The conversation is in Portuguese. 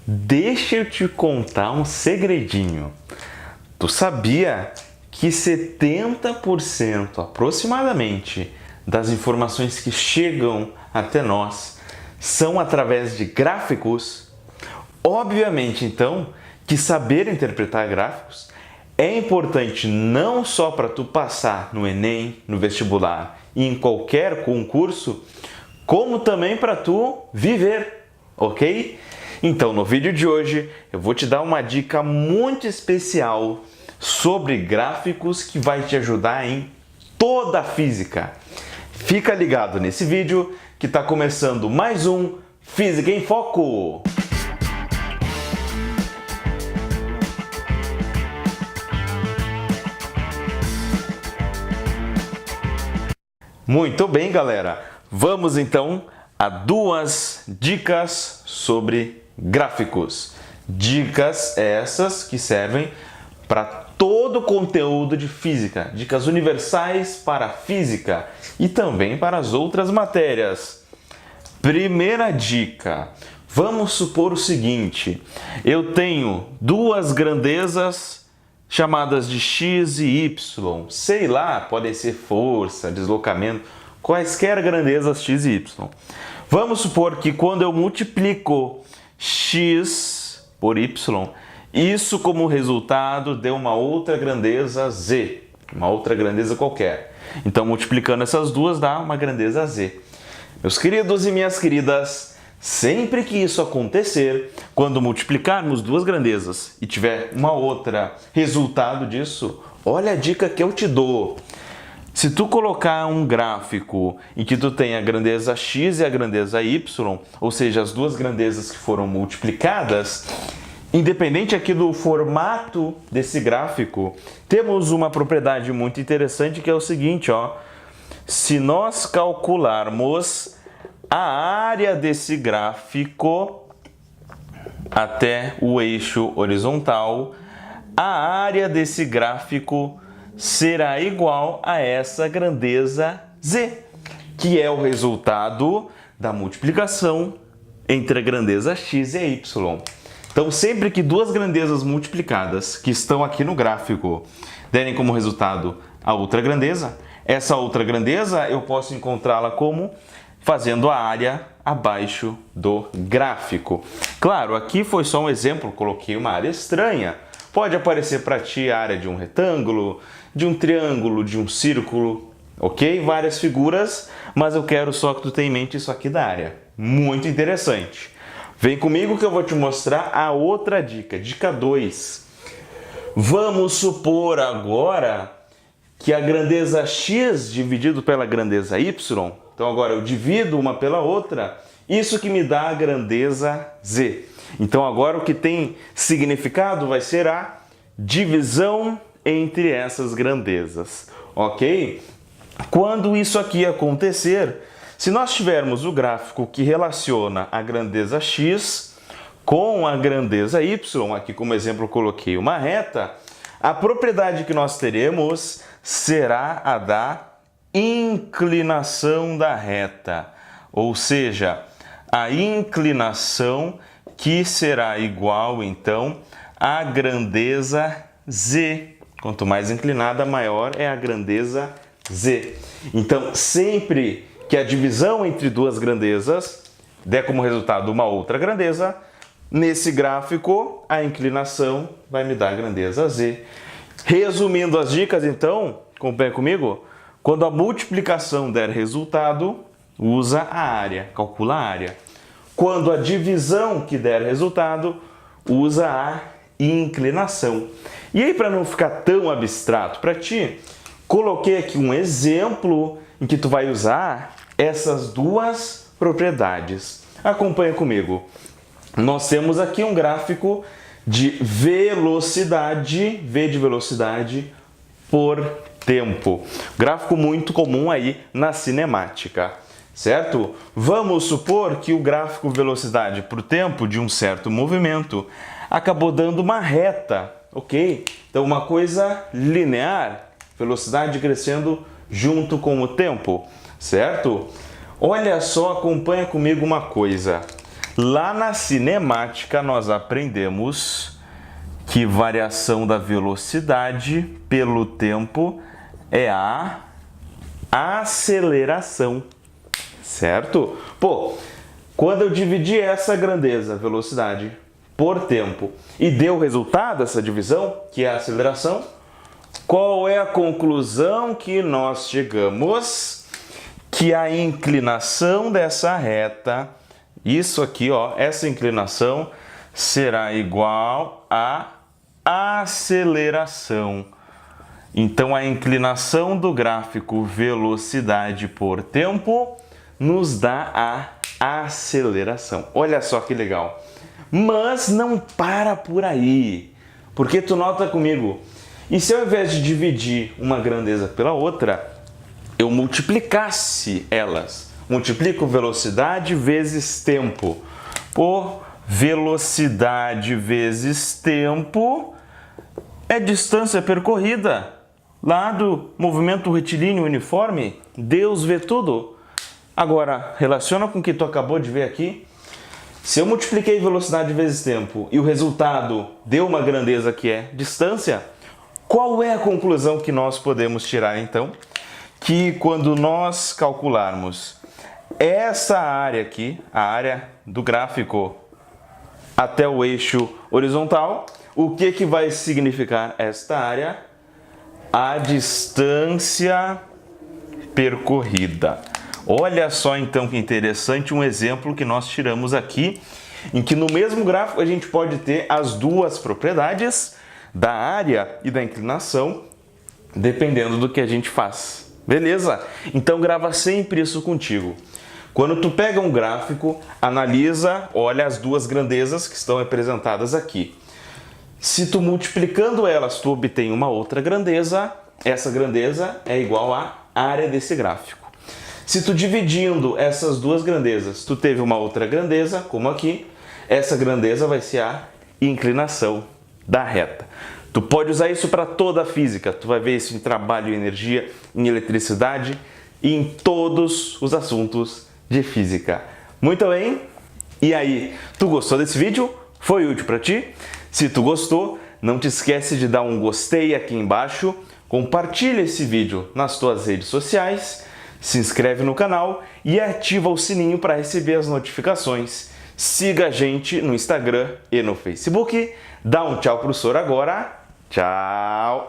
Deixa eu te contar um segredinho. Tu sabia que 70% aproximadamente das informações que chegam até nós são através de gráficos? Obviamente, então, que saber interpretar gráficos é importante não só para tu passar no Enem, no vestibular e em qualquer concurso, como também para tu viver, ok? Então, no vídeo de hoje, eu vou te dar uma dica muito especial sobre gráficos que vai te ajudar em toda a física. Fica ligado nesse vídeo que está começando mais um Física em Foco! Muito bem, galera! Vamos então a duas dicas sobre gráficos. Dicas essas que servem para todo o conteúdo de física. Dicas universais para a física e também para as outras matérias. Primeira dica. Vamos supor o seguinte. Eu tenho duas grandezas chamadas de x e y. Sei lá, podem ser força, deslocamento, quaisquer grandezas x e y. Vamos supor que quando eu multiplico x por y, isso como resultado deu uma outra grandeza z, uma outra grandeza qualquer. Então, multiplicando essas duas dá uma grandeza z. Meus queridos e minhas queridas, sempre que isso acontecer, quando multiplicarmos duas grandezas e tiver uma outra resultado disso, olha a dica que eu te dou. Se tu colocar um gráfico em que tu tem a grandeza x e a grandeza y, ou seja, as duas grandezas que foram multiplicadas, independente aqui do formato desse gráfico, temos uma propriedade muito interessante que é o seguinte, ó. Se nós calcularmos a área desse gráfico até o eixo horizontal, a área desse gráfico será igual a essa grandeza z, que é o resultado da multiplicação entre a grandeza x e a y. Então, sempre que duas grandezas multiplicadas que estão aqui no gráfico derem como resultado a outra grandeza, essa outra grandeza eu posso encontrá-la como fazendo a área abaixo do gráfico. Claro, aqui foi só um exemplo, coloquei uma área estranha. Pode aparecer para ti a área de um retângulo, de um triângulo, de um círculo, ok? Várias figuras, mas eu quero só que tu tenha em mente isso aqui da área. Muito interessante. Vem comigo que eu vou te mostrar a outra dica, dica 2. Vamos supor agora que a grandeza x dividido pela grandeza y, então agora eu divido uma pela outra, isso que me dá a grandeza z. Então agora o que tem significado vai ser a divisão entre essas grandezas, ok? Quando isso aqui acontecer, se nós tivermos o gráfico que relaciona a grandeza x com a grandeza y, aqui como exemplo eu coloquei uma reta, a propriedade que nós teremos será a da inclinação da reta, ou seja, a inclinação que será igual, então, à grandeza z. Quanto mais inclinada, maior é a grandeza z. Então, sempre que a divisão entre duas grandezas der como resultado uma outra grandeza, nesse gráfico, a inclinação vai me dar a grandeza z. Resumindo as dicas, então, acompanha comigo? Quando a multiplicação der resultado, usa a área, calcula a área. Quando a divisão que der resultado, usa a inclinação. E aí, para não ficar tão abstrato para ti, coloquei aqui um exemplo em que tu vai usar essas duas propriedades. Acompanha comigo. Nós temos aqui um gráfico de velocidade, V de velocidade por tempo. Gráfico muito comum aí na cinemática, certo? Vamos supor que o gráfico velocidade por tempo de um certo movimento acabou dando uma reta, ok? Então uma coisa linear, velocidade crescendo junto com o tempo, certo? Olha só, acompanha comigo uma coisa. Lá na cinemática nós aprendemos que variação da velocidade pelo tempo é a aceleração, certo? Pô, quando eu dividi essa grandeza, velocidade, por tempo e deu o resultado dessa divisão, que é a aceleração, qual é a conclusão que nós chegamos? Que a inclinação dessa reta, isso aqui, ó, essa inclinação será igual à aceleração. Então, a inclinação do gráfico velocidade por tempo nos dá a aceleração. Olha só que legal. Mas não para por aí, porque tu nota comigo, e se ao invés de dividir uma grandeza pela outra, eu multiplicasse elas? Multiplico velocidade vezes tempo. Por velocidade vezes tempo é distância percorrida. Lá do movimento retilíneo uniforme, Deus vê tudo. Agora, relaciona com o que tu acabou de ver aqui. Se eu multipliquei velocidade vezes tempo e o resultado deu uma grandeza que é distância, qual é a conclusão que nós podemos tirar então? Que quando nós calcularmos essa área aqui, a área do gráfico até o eixo horizontal, o que vai significar esta área? A distância percorrida. Olha só então que interessante um exemplo que nós tiramos aqui, em que no mesmo gráfico a gente pode ter as duas propriedades da área e da inclinação, dependendo do que a gente faz. Beleza? Então grava sempre isso contigo. Quando tu pega um gráfico, analisa, olha as duas grandezas que estão representadas aqui. Se tu multiplicando elas, tu obtém uma outra grandeza, essa grandeza é igual à área desse gráfico. Se tu dividindo essas duas grandezas, tu teve uma outra grandeza, como aqui, essa grandeza vai ser a inclinação da reta. Tu pode usar isso para toda a física, tu vai ver isso em trabalho e energia, em eletricidade e em todos os assuntos de física. Muito bem? E aí, tu gostou desse vídeo? Foi útil para ti? Se tu gostou, não te esquece de dar um gostei aqui embaixo, compartilha esse vídeo nas tuas redes sociais, se inscreve no canal e ativa o sininho para receber as notificações. Siga a gente no Instagram e no Facebook. Dá um tchau pro Sor agora. Tchau!